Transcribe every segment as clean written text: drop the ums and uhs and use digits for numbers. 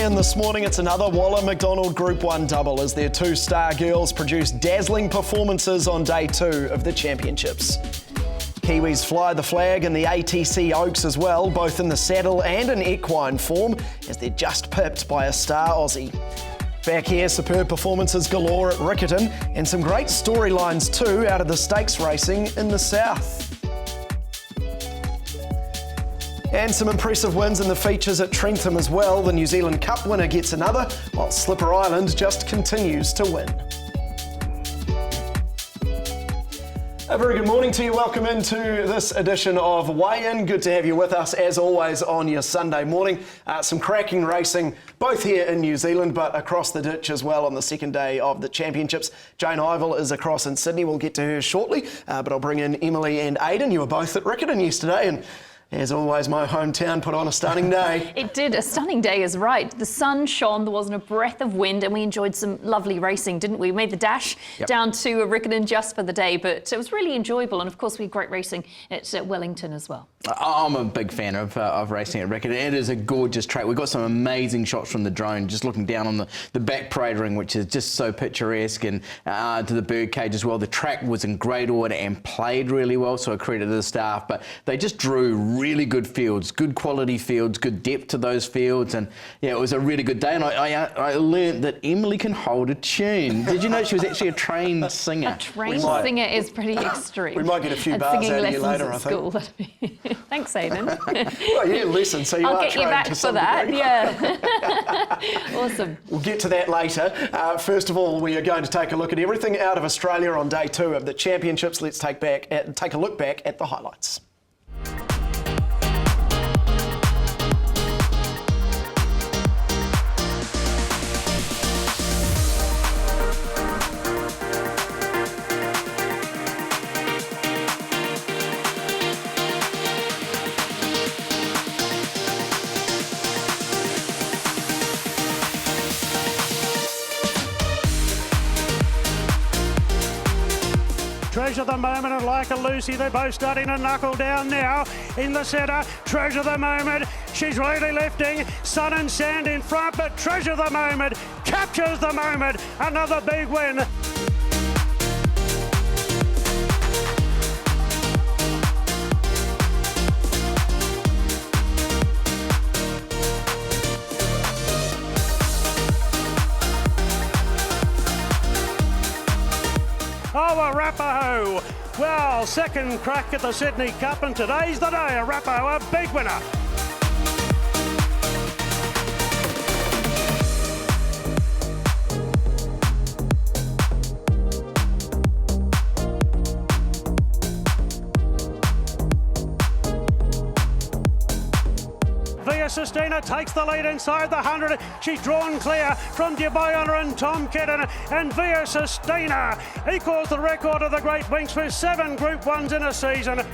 in this morning, it's another Waller McDonald Group 1 double as their two-star girls produce dazzling performances on day 2 of the championships. Kiwis fly the flag in the ATC Oaks as well, both in the saddle and in equine form, as they're just pipped by a star Aussie. Back here, superb performances galore at Riccarton, and some great storylines too out of the stakes racing in the south. And some impressive wins in the features at Trentham as well. The New Zealand Cup winner gets another, while Slipper Island just continues to win. A very good morning to you. Welcome into this edition of Weigh In. Good to have you with us as always on your Sunday morning. Some cracking racing both here in New Zealand but across the ditch as well on the second day of the championships. Jane Ivell is across in Sydney. We'll get to her shortly, but I'll bring in Emily and Aidan. You were both at Riccarton yesterday, and as always, my hometown put on a stunning day. It did. A stunning day is right. The sun shone, there wasn't a breath of wind, and we enjoyed some lovely racing, didn't we? We made the dash down to Riccarton just for the day, but it was really enjoyable. And of course, we had great racing at Wellington as well. I'm a big fan of racing at Riccarton. It is a gorgeous track. We've got some amazing shots from the drone, just looking down on the back parade ring, which is just so picturesque, and to the birdcage as well. The track was in great order and played really well, so I credit to the staff. But they just drew really good fields, good quality fields, good depth to those fields, and yeah, it was a really good day. And I learned that Emily can hold a tune. Did you know she was actually a trained singer? A trained singer is pretty extreme. We might get a few bars out of you later, I think. Thanks, Aidan. Well, yeah, listen, so I'll get you back for that. Degree. Yeah. Awesome. We'll get to that later. First of all, we are going to take a look at everything out of Australia on day 2 of the championships. Let's take a look back at the highlights. Treasure the moment and Like a Lucy, they're both starting to knuckle down now. In the centre, Treasure the moment, she's really lifting. Sun and Sand in front, but Treasure the moment captures the moment. Another big win. Oh, Arapaho! Well, second crack at the Sydney Cup, and today's the day. Arapaho, a big winner. Sistina takes the lead inside the 100. She's drawn clear from Dubai and Tom Kedden, and Via Sistina equals the record of the Great Winks with 7 Group 1s in a season.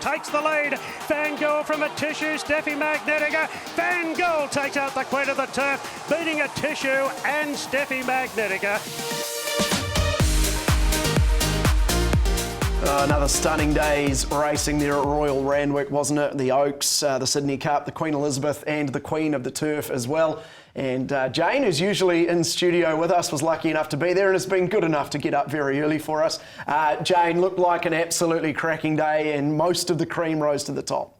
Takes the lead. Fangirl from a Tissue, Steffi Magnetica. Fangirl takes out the Queen of the Turf, beating a Tissue and Steffi Magnetica. Another stunning day's racing there at Royal Randwick, wasn't it? The Oaks, the Sydney Cup, the Queen Elizabeth and the Queen of the Turf as well. And Jane, who's usually in studio with us, was lucky enough to be there and has been good enough to get up very early for us. Jane, looked like an absolutely cracking day and most of the cream rose to the top.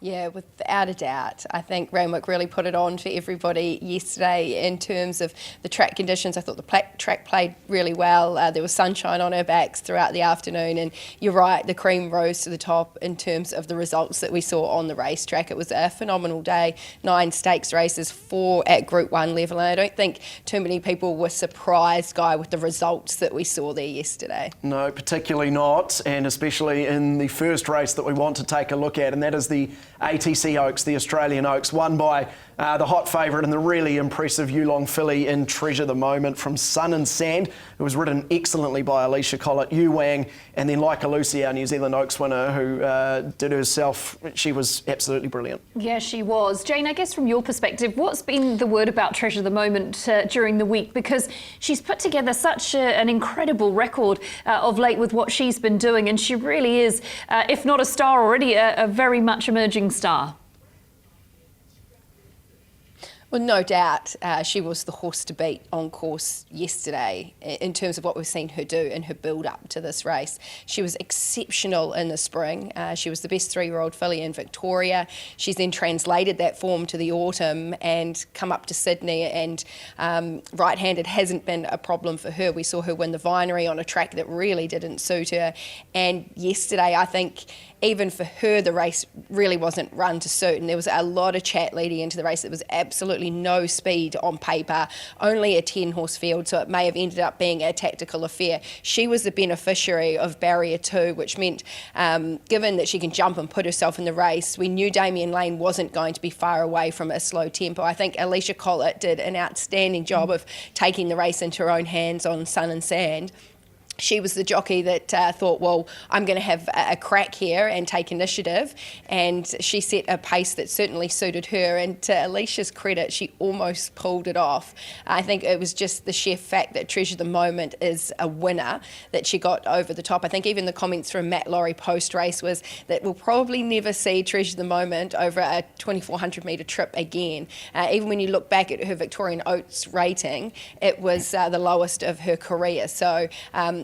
Yeah, without a doubt. I think Randwick really put it on for everybody yesterday in terms of the track conditions. I thought the track played really well. There was sunshine on our backs throughout the afternoon, and you're right, the cream rose to the top in terms of the results that we saw on the racetrack. It was a phenomenal day. 9 stakes races, 4 at Group 1 level, and I don't think too many people were surprised, Guy, with the results that we saw there yesterday. No, particularly not, and especially in the first race that we want to take a look at, and that is the ATC Oaks, the Australian Oaks, won by the hot favourite and the really impressive Yulong filly in Treasure the Moment from Sun and Sand. It was ridden excellently by Alicia Collett, Yu Wang, and then Like a Lucy, our New Zealand Oaks winner, who did herself. She was absolutely brilliant. Yeah, she was. Jane, I guess from your perspective, what's been the word about Treasure the Moment during the week? Because she's put together such an incredible record of late with what she's been doing, and she really is, if not a star already, a very much emerging star. Well, no doubt she was the horse to beat on course yesterday in terms of what we've seen her do in her build-up to this race. She was exceptional in the spring. She was the best 3-year-old filly in Victoria. She's then translated that form to the autumn and come up to Sydney, and right-handed hasn't been a problem for her. We saw her win the Vinery on a track that really didn't suit her. And yesterday, I think, even for her, the race really wasn't run to suit, and there was a lot of chat leading into the race. There was absolutely no speed on paper, only a 10-horse field, so it may have ended up being a tactical affair. She was the beneficiary of barrier 2, which meant, given that she can jump and put herself in the race, we knew Damien Lane wasn't going to be far away from a slow tempo. I think Alicia Collett did an outstanding job of taking the race into her own hands on Sun and Sand. She was the jockey that thought, well, I'm going to have a crack here and take initiative, and she set a pace that certainly suited her, and to Alicia's credit, she almost pulled it off. I think it was just the sheer fact that Treasure the Moment is a winner that she got over the top. I think even the comments from Matt Laurie post-race was that we'll probably never see Treasure the Moment over a 2,400 metre trip again. Even when you look back at her Victorian Oaks rating, it was the lowest of her career. So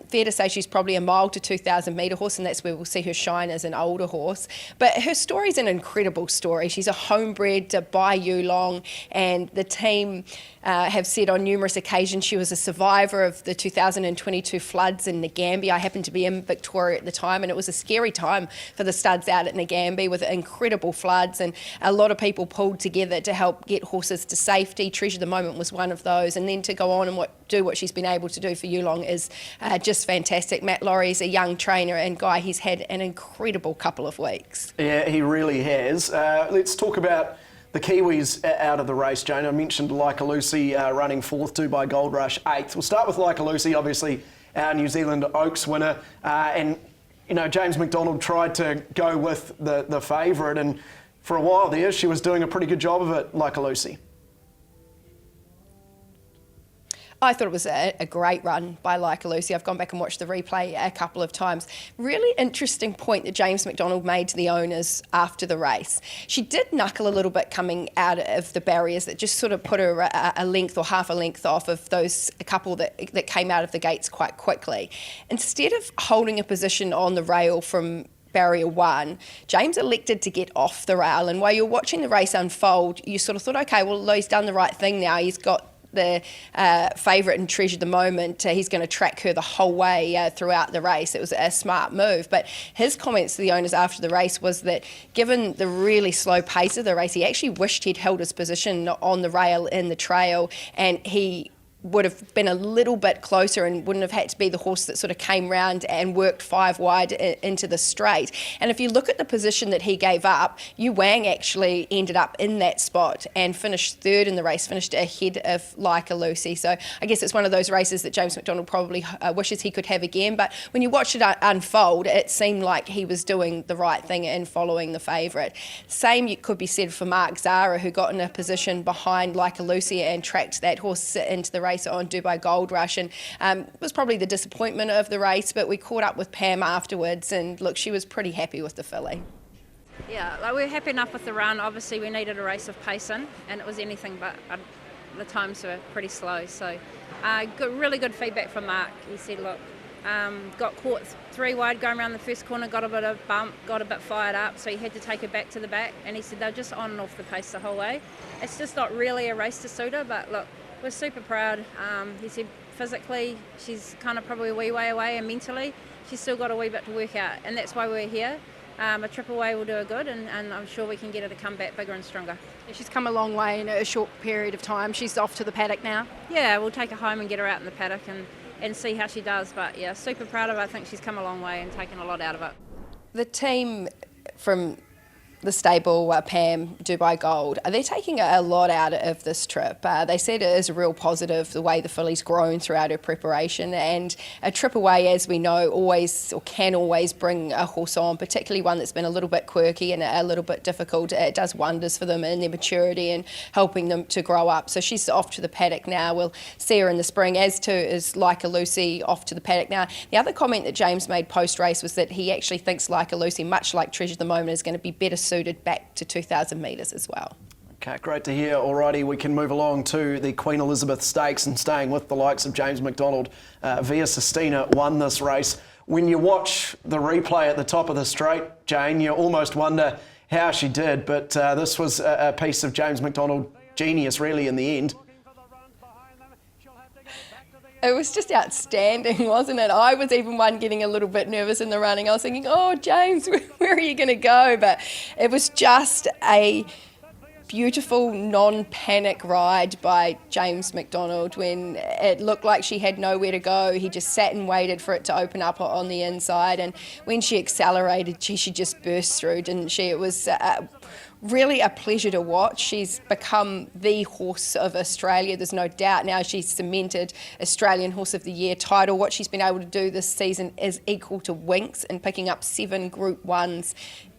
fair to say she's probably a mile to 2,000 metre horse, and that's where we'll see her shine as an older horse. But her story's an incredible story. She's a homebred by Yulong, and the team have said on numerous occasions she was a survivor of the 2022 floods in Ngambia. I happened to be in Victoria at the time, and it was a scary time for the studs out at Ngambia with incredible floods, and a lot of people pulled together to help get horses to safety. Treasure the Moment was one of those, and then to go on and do what she's been able to do for Yulong is just fantastic. Matt Laurie's a young trainer, and Guy, he's had an incredible couple of weeks. Yeah, he really has. Let's talk about the Kiwis out of the race, Jane. I mentioned Like a Lucy running 4th, Dubai Gold Rush 8th. We'll start with Like a Lucy, obviously our New Zealand Oaks winner. And, you know, James McDonald tried to go with the favourite, and for a while there she was doing a pretty good job of it, Like a Lucy. I thought it was a great run by Like a Lucy. I've gone back and watched the replay a couple of times. Really interesting point that James McDonald made to the owners after the race. She did knuckle a little bit coming out of the barriers that just sort of put her a length or half a length off of those a couple that came out of the gates quite quickly. Instead of holding a position on the rail from barrier 1, James elected to get off the rail, and while you're watching the race unfold, you sort of thought, okay, well, he's done the right thing now. He's got the favourite and Treasure the Moment. He's going to track her the whole way throughout the race. It was a smart move. But his comments to the owners after the race was that given the really slow pace of the race, he actually wished he'd held his position on the rail in the trail, and he would have been a little bit closer and wouldn't have had to be the horse that sort of came round and worked 5 wide into the straight. And if you look at the position that he gave up, Yu Wang actually ended up in that spot and finished 3rd in the race, finished ahead of Like a Lucy. So I guess it's one of those races that James McDonald probably wishes he could have again. But when you watch it unfold, it seemed like he was doing the right thing and following the favourite. Same could be said for Mark Zara, who got in a position behind Like a Lucy and tracked that horse into the race on Dubai Gold Rush, and it was probably the disappointment of the race, but we caught up with Pam afterwards, and look, she was pretty happy with the filly. Yeah, like we're happy enough with the run. Obviously we needed a race of pace in, and it was anything but the times were pretty slow, so really good feedback from Mark. He said, look, got caught 3 wide going around the first corner, got a bit of bump, got a bit fired up, so he had to take her back to the back, and he said they're just on and off the pace the whole way. It's just not really a race to suit her, but look, we're super proud. He said physically she's kind of probably a wee way away, and mentally she's still got a wee bit to work out, and that's why we're here. A trip away will do her good, and I'm sure we can get her to come back bigger and stronger. She's come a long way in a short period of time. She's off to the paddock now. Yeah, we'll take her home and get her out in the paddock and see how she does, but yeah, super proud of her. I think she's come a long way and taken a lot out of it. The team from the stable, Pam, Dubai Gold, they're taking a lot out of this trip. They said it is a real positive the way the filly's grown throughout her preparation, and a trip away, as we know, always or can always bring a horse on, particularly one that's been a little bit quirky and a little bit difficult. It does wonders for them in their maturity and helping them to grow up. So she's off to the paddock now. We'll see her in the spring, as too is Like a Lucy off to the paddock now. The other comment that James made post-race was that he actually thinks Like a Lucy, much like Treasure the Moment, is going to be better suited back to 2,000 metres as well. Okay, great to hear. Alrighty, we can move along to the Queen Elizabeth Stakes, and staying with the likes of James McDonald. Via Sistina won this race. When you watch the replay at the top of the straight, Jane, you almost wonder how she did, but this was a piece of James McDonald genius really in the end. It was just outstanding, wasn't it? I was even one getting a little bit nervous in the running. I was thinking, oh, James, where are you going to go? But it was just a beautiful non-panic ride by James McDonald. When it looked like she had nowhere to go, he just sat and waited for it to open up on the inside. And when she accelerated, she just burst through, didn't she? It was really a pleasure to watch. She's become the horse of Australia. There's no doubt now. She's cemented Australian Horse of the Year title. What she's been able to do this season is equal to Winx in picking up 7 Group 1s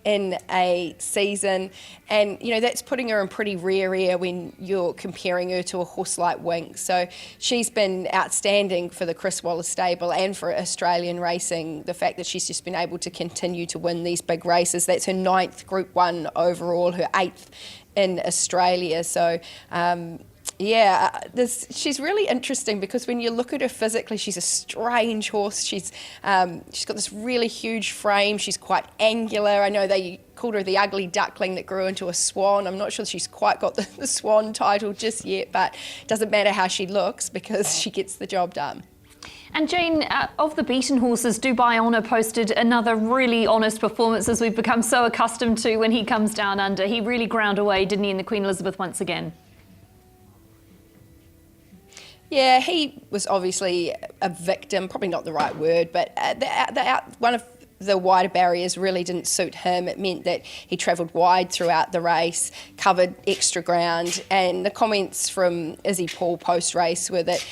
in a season, and you know that's putting her in pretty rare air when you're comparing her to a horse like Winx. So she's been outstanding for the Chris Wallace stable and for Australian racing. The fact that she's just been able to continue to win these big races. That's her 9th Group 1 overall, her 8th in Australia. So she's really interesting because when you look at her physically, she's a strange horse. She's got this really huge frame. She's quite angular. I know they called her the ugly duckling that grew into a swan. I'm not sure she's quite got the swan title just yet, but it doesn't matter how she looks because she gets the job done. And Jane, of the beaten horses, Dubai Honour posted another really honest performance, as we've become so accustomed to when he comes down under. He really ground away, didn't he, in the Queen Elizabeth once again? Yeah, he was obviously a victim, probably not the right word, but one of the wider barriers really didn't suit him. It meant that he travelled wide throughout the race, covered extra ground, and the comments from Izzy Paul post-race were that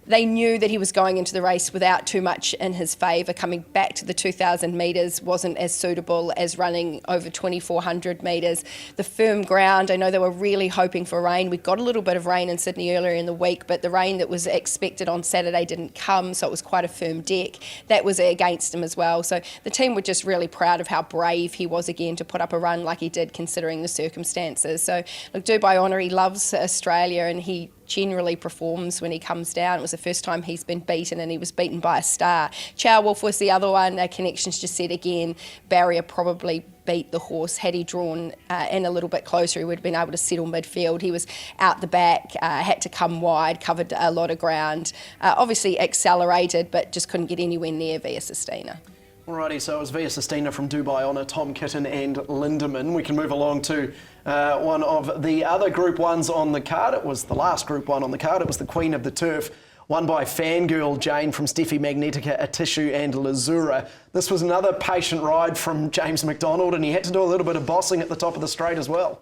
they knew that he was going into the race without too much in his favour. Coming back to the 2,000 metres wasn't as suitable as running over 2,400 metres. The firm ground, I know they were really hoping for rain. We got a little bit of rain in Sydney earlier in the week, but the rain that was expected on Saturday didn't come, so it was quite a firm deck. That was against him as well. So the team were just really proud of how brave he was again to put up a run like he did, considering the circumstances. So look, Dubai Honour, he loves Australia and he generally performs when he comes down. It was the first time he's been beaten, and he was beaten by a star. Chow Wolf was the other one. Connections just said again, barrier probably beat the horse. Had he drawn in a little bit closer, he would have been able to settle midfield. He was out the back, had to come wide, covered a lot of ground. Obviously accelerated, but just couldn't get anywhere near Via Sistina. Alrighty, so it was Via Sistina from Dubai Honour, Tom Kitten and Lindemann. We can move along to one of the other Group 1s on the card. It was the last Group 1 on the card. It was the Queen of the Turf, won by Fangirl Jane from Steffi Magnetica, Atishu and Lazura. This was another patient ride from James McDonald, and he had to do a little bit of bossing at the top of the straight as well.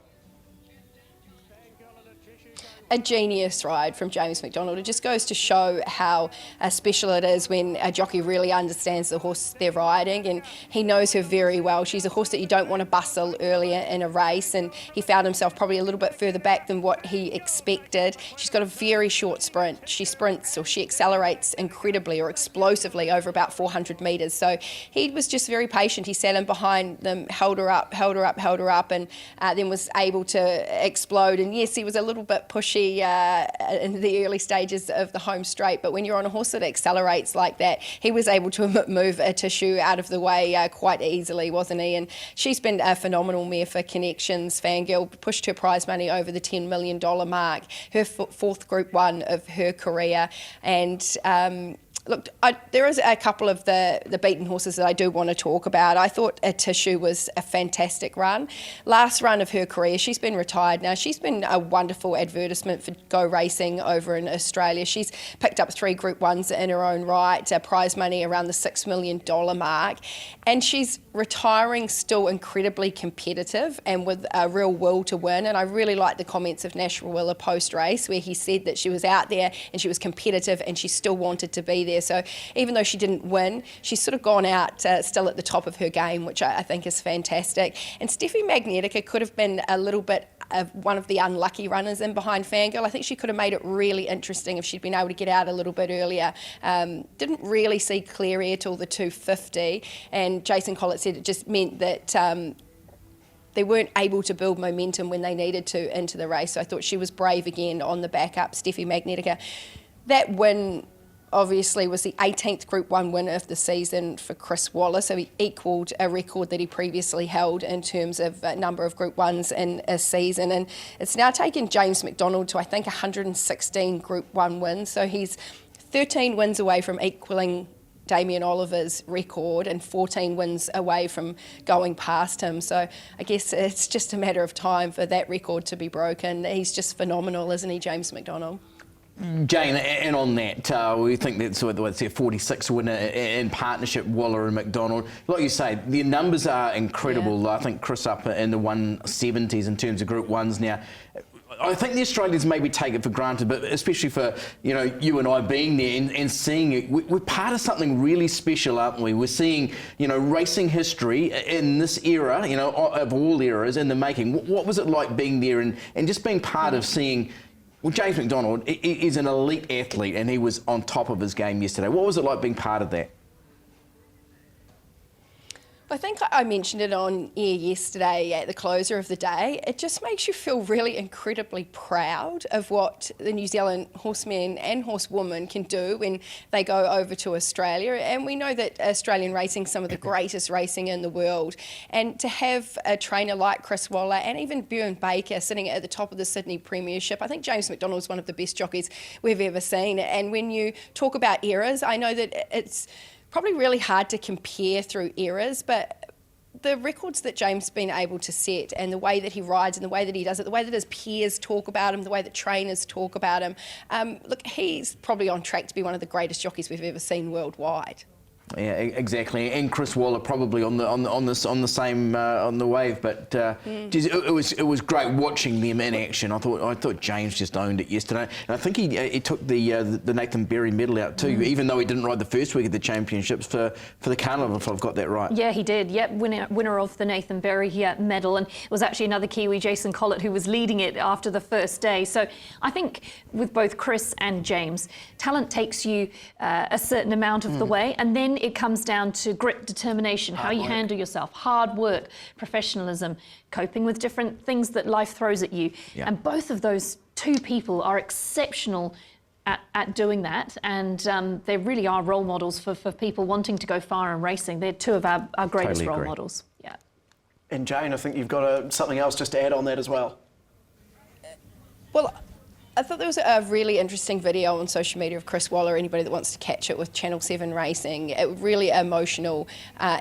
A genius ride from James McDonald. It just goes to show how special it is when a jockey really understands the horse they're riding, and he knows her very well. She's a horse that you don't want to bustle earlier in a race, and he found himself probably a little bit further back than what he expected. She's got a very short sprint. She sprints or she accelerates incredibly or explosively over about 400 metres. So he was just very patient. He sat in behind them, held her up, and then was able to explode. And yes, he was a little bit pushy in the early stages of the home straight, but when you're on a horse that accelerates like that, he was able to move Atishu out of the way quite easily, wasn't he? And she's been a phenomenal mare for Connections. Fangirl pushed her prize money over the $10 million mark, her 4th Group 1 of her career, and Look, there is a couple of the beaten horses that I do want to talk about. I thought A Tissue was a fantastic run. Last run of her career, she's been retired now. She's been a wonderful advertisement for Go Racing over in Australia. She's picked up 3 Group 1s in her own right, prize money around the $6 million mark. And she's retiring still incredibly competitive and with a real will to win. And I really like the comments of Nash Rawiller post-race where he said that she was out there and she was competitive and she still wanted to be there. So even though she didn't win, she's sort of gone out still at the top of her game, which I think is fantastic. And Steffi Magnetica could have been a little bit of one of the unlucky runners in behind Fangirl. I think she could have made it really interesting if she'd been able to get out a little bit earlier. Didn't really see clear air till the 250, and Jason Collett said it just meant that they weren't able to build momentum when they needed to into the race. So I thought she was brave again on the backup, Steffi Magnetica. That win obviously was the 18th Group 1 win of the season for Chris Waller, so he equalled a record that he previously held in terms of number of Group 1s in a season, and it's now taken James McDonald to I think 116 Group 1 wins, so he's 13 wins away from equalling Damien Oliver's record and 14 wins away from going past him. So I guess it's just a matter of time for that record to be broken. He's just phenomenal, isn't he, James McDonald? Jane, and on that, we think that's what's their 46 winner in partnership, Waller and McDonald. Like you say, the numbers are incredible. Yeah. I think Chris up in the 170s in terms of Group 1s now. I think the Australians maybe take it for granted, but especially for you and I being there and seeing it, we're part of something really special, aren't we? We're seeing racing history in this era, of all eras in the making. What was it like being there and just being part of seeing? Well, James McDonald is an elite athlete and he was on top of his game yesterday. What was it like being part of that? I think I mentioned it on air yesterday at the closer of the day. It just makes you feel really incredibly proud of what the New Zealand horsemen and horsewomen can do when they go over to Australia. And we know that Australian racing is some of the greatest racing in the world. And to have a trainer like Chris Waller and even Bjorn Baker sitting at the top of the Sydney Premiership, I think James McDonald is one of the best jockeys we've ever seen. And when you talk about eras, I know that it's probably really hard to compare through eras, but the records that James has been able to set and the way that he rides and the way that he does it, the way that his peers talk about him, the way that trainers talk about him, look, he's probably on track to be one of the greatest jockeys we've ever seen worldwide. Yeah, exactly. And Chris Waller probably on the same wave. But geez, it was great watching them in action. I thought James just owned it yesterday. And I think he took the Nathan Berry medal out too, even though he didn't ride the first week of the championships for the Carnival, if I've got that right. Yeah, he did. Yep, winner of the Nathan Berry medal, and it was actually another Kiwi, Jason Collett, who was leading it after the first day. So I think with both Chris and James, talent takes you a certain amount of the way, and then it comes down to grit, determination, how you handle yourself, hard work, professionalism, coping with different things that life throws at you. Yeah. And both of those two people are exceptional at doing that, and they really are role models for people wanting to go far in racing. They're two of our greatest totally role agree. models. Yeah. And Jane, I think you've got something else just to add on that as well. Well, I thought there was a really interesting video on social media of Chris Waller, anybody that wants to catch it, with Channel 7 Racing. A really emotional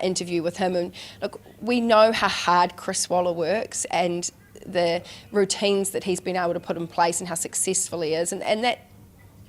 interview with him. And look, we know how hard Chris Waller works and the routines that he's been able to put in place and how successful he is. And that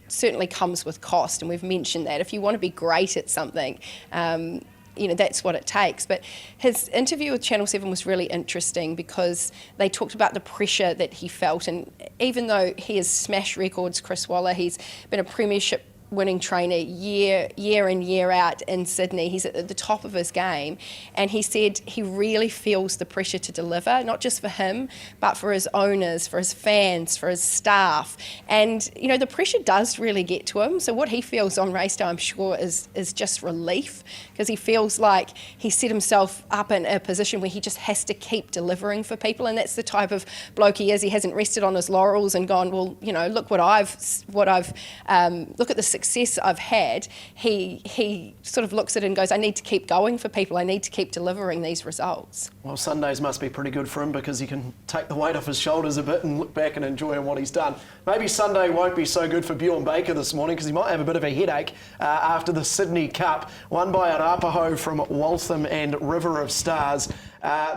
certainly comes with cost, and we've mentioned that. If you want to be great at something, that's what it takes. But his interview with Channel 7 was really interesting because they talked about the pressure that he felt. And even though he has smashed records, Chris Waller, he's been a premiership winning trainer year in, year out in Sydney. He's at the top of his game, and he said he really feels the pressure to deliver, not just for him, but for his owners, for his fans, for his staff. And, the pressure does really get to him. So what he feels on race day, I'm sure, is just relief, because he feels like he set himself up in a position where he just has to keep delivering for people, and that's the type of bloke he is. He hasn't rested on his laurels and gone, well, look what I've look at the success success I've had, he sort of looks at it and goes, I need to keep going for people. I need to keep delivering these results. Well, Sundays must be pretty good for him because he can take the weight off his shoulders a bit and look back and enjoy what he's done. Maybe Sunday won't be so good for Bjorn Baker this morning because he might have a bit of a headache after the Sydney Cup, won by Arapaho from Waltham and River of Stars.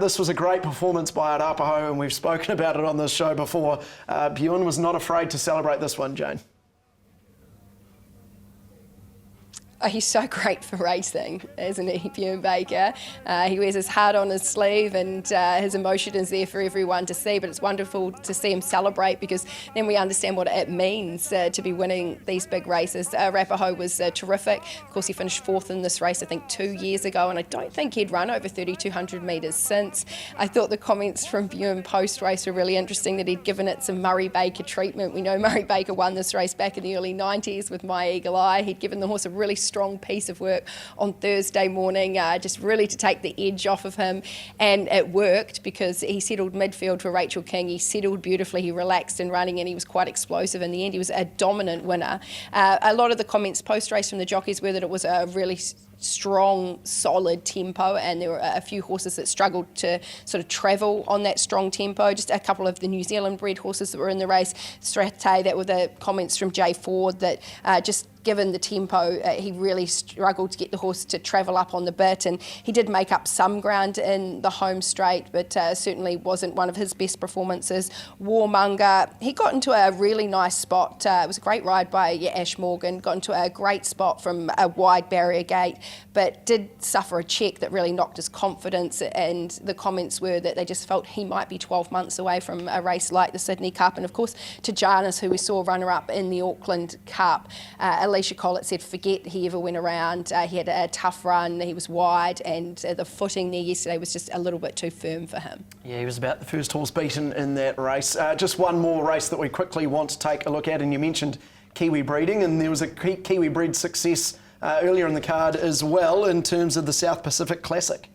This was a great performance by Arapaho, and we've spoken about it on this show before. Bjorn was not afraid to celebrate this one, Jane. Oh, he's so great for racing, isn't he, Bjorn Baker? He wears his heart on his sleeve, and his emotion is there for everyone to see, but it's wonderful to see him celebrate because then we understand what it means to be winning these big races. Arapaho was terrific. Of course, he finished 4th in this race, I think, 2 years ago, and I don't think he'd run over 3,200 metres since. I thought the comments from Bjorn post-race were really interesting, that he'd given it some Murray Baker treatment. We know Murray Baker won this race back in the early 90s with My Eagle Eye. He'd given the horse a really strong piece of work on Thursday morning, just really to take the edge off of him, and it worked because he settled midfield for Rachel King. He settled beautifully, he relaxed in running, and he was quite explosive in the end. He was a dominant winner. A lot of the comments post-race from the jockeys were that it was a really strong, solid tempo, and there were a few horses that struggled to sort of travel on that strong tempo. Just a couple of the New Zealand bred horses that were in the race, Strate, that were the comments from Jay Ford, that just given the tempo, he really struggled to get the horse to travel up on the bit, and he did make up some ground in the home straight, but certainly wasn't one of his best performances. Warmonger, he got into a really nice spot. It was a great ride by Ash Morgan, got into a great spot from a wide barrier gate, but did suffer a check that really knocked his confidence, and the comments were that they just felt he might be 12 months away from a race like the Sydney Cup. And of course, to Jarnis, who we saw runner-up in the Auckland Cup, Alicia Collett said forget he ever went around. He had a tough run, he was wide, and the footing there yesterday was just a little bit too firm for him. Yeah, he was about the first horse beaten in that race. Just one more race that we quickly want to take a look at, and you mentioned Kiwi breeding, and there was a Kiwi bred success earlier in the card as well in terms of the South Pacific Classic.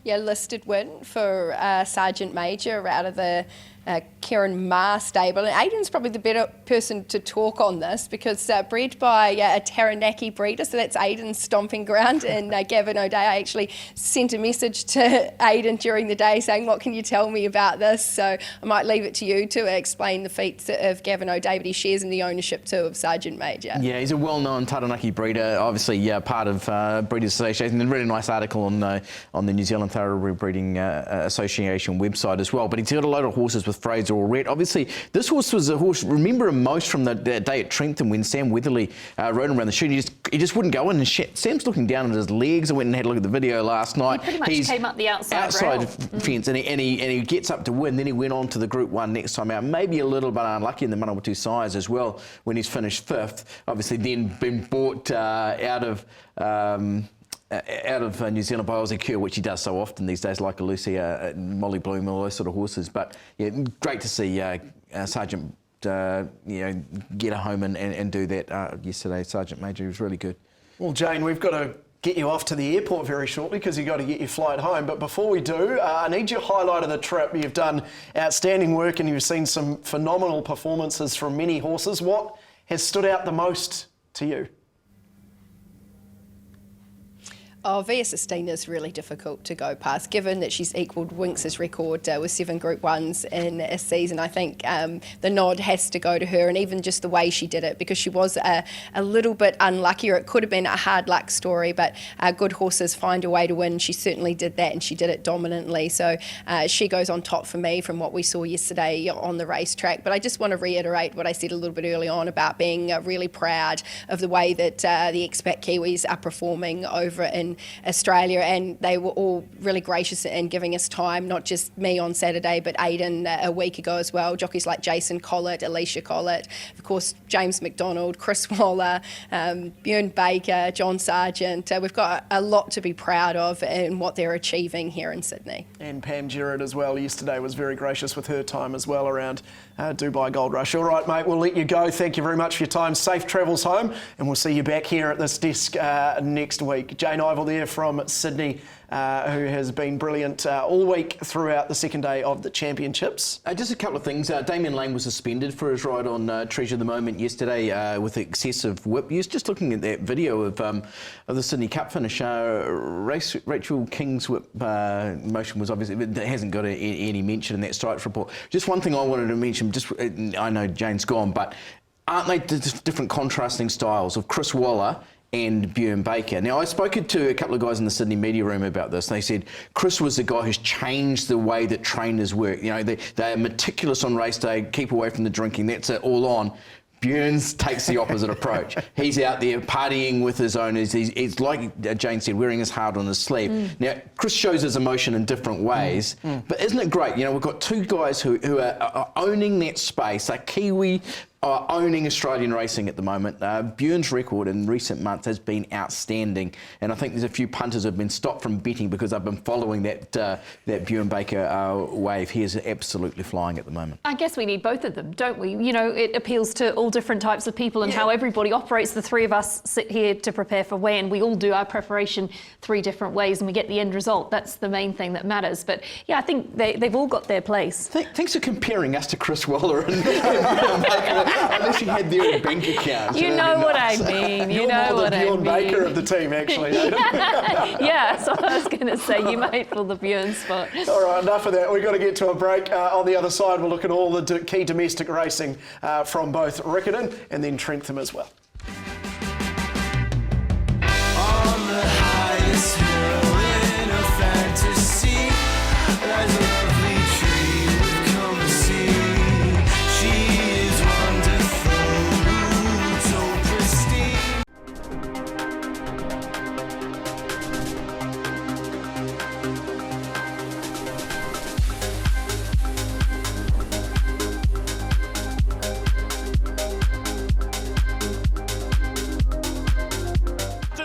Yeah, listed win for Sergeant Major out of the Kieran Maher stable. And Aidan's probably the better person to talk on this because bred by a Taranaki breeder, so that's Aidan's stomping ground. And Gavin O'Day, I actually sent a message to Aidan during the day saying, what can you tell me about this? So I might leave it to you to explain the feats of Gavin O'Day, but he shares in the ownership too of Sergeant Major. Yeah, he's a well-known Taranaki breeder, obviously part of Breeders Association, and a really nice article on the New Zealand Thoroughbred Breeding Association website as well. But he's got a load of horses with Fraser or Red. Obviously, this horse was a horse, remember him most from the day at Trentham when Sam Weatherly rode him around the chute. He just wouldn't go in, and Sam's looking down at his legs. I went and had a look at the video last night. He pretty much came up the outside rail. Fence, and he gets up to win. Then he went on to the Group 1 next time out. Maybe a little bit unlucky in the Manawatu Sires as well when he's finished 5th. Obviously, then been bought out of New Zealand by Aussie Cure, which he does so often these days, like a Lucy, Molly Bloom, all those sort of horses. But yeah, great to see Sergeant get a home and do that yesterday. Sergeant Major was really good. Well, Jane, we've got to get you off to the airport very shortly because you've got to get your flight home. But before we do, I need your highlight of the trip. You've done outstanding work and you've seen some phenomenal performances from many horses. What has stood out the most to you? Oh, Via Sistina is really difficult to go past, given that she's equalled Winx's record with 7 Group 1s in a season. I think the nod has to go to her, and even just the way she did it, because she was a little bit unlucky, or it could have been a hard luck story, but good horses find a way to win. She certainly did that, and she did it dominantly. So she goes on top for me from what we saw yesterday on the racetrack. But I just want to reiterate what I said a little bit early on about being really proud of the way that the expat Kiwis are performing over in Australia, and they were all really gracious in giving us time, not just me on Saturday, but Aidan a week ago as well. Jockeys like Jason Collett, Alicia Collett, of course James McDonald, Chris Waller, Bjorn Baker, John Sargent. We've got a lot to be proud of in what they're achieving here in Sydney. And Pam Gerard as well yesterday was very gracious with her time as well around Dubai Gold Rush. All right, mate, we'll let you go. Thank you very much for your time. Safe travels home, and we'll see you back here at this desk next week. Jane Ivel there from Sydney, who has been brilliant all week throughout the second day of the championships. Just a couple of things. Damien Lane was suspended for his ride on Treasure the Moment yesterday with excessive whip use. Just looking at that video of the Sydney Cup finish, Rachel King's whip motion was obviously, it hasn't got any mention in that strikes report. Just one thing I wanted to mention, I know Jane's gone, but aren't they different contrasting styles of Chris Waller and Bjorn Baker? Now, I spoke to a couple of guys in the Sydney media room about this. They said Chris was the guy who's changed the way that trainers work. You know, they're meticulous on race day, keep away from the drinking, that's it, all on. Bjorn's takes the opposite approach. He's out there partying with his owners. He's like Jane said, wearing his heart on his sleeve. Now, Chris shows his emotion in different ways, but isn't it great? You know, we've got two guys who are owning that space. A Kiwi are owning Australian racing at the moment. Bjorn's record in recent months has been outstanding, and I think there's a few punters who have been stopped from betting because they've been following that Bjorn Baker wave. He is absolutely flying at the moment. I guess we need both of them, don't we? You know, it appeals to all different types of people and how everybody operates. The three of us sit here to prepare for weigh-in. We all do our preparation 3 different ways, and we get the end result. That's the main thing that matters. But yeah, I think they've all got their place. Thanks for comparing us to Chris Waller and Bjorn Baker. Unless you had their bank account. You know what I mean. You know what I mean. You're more the Bjorn Baker of the team, actually. Yeah, that's what I was going to say. You might fill the Bjorn spot. All right, enough of that. We've got to get to a break. On the other side, we'll look at all the key domestic racing from both Riccarton and then Trentham as well. On the highest hill in a fantasy, there's a lovely tree we've come to see. She is wonderful, so pristine.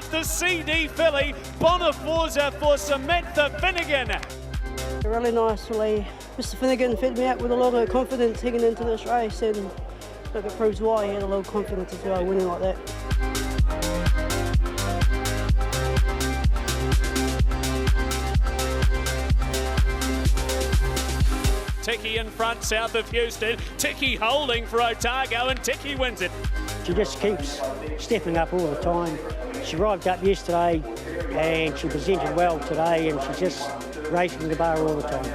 The CD filly, Bonaforza for Samantha Finnegan. Really nicely. Mr. Finnegan fitted me out with a lot of confidence heading into this race, and look, it proves why he had a lot of confidence as well, winning like that. Ticky in front, south of Houston. Ticky holding for Otago, and Ticky wins it. She just keeps stepping up all the time. She arrived up yesterday and she presented well today, and she's just racing the bar all the time.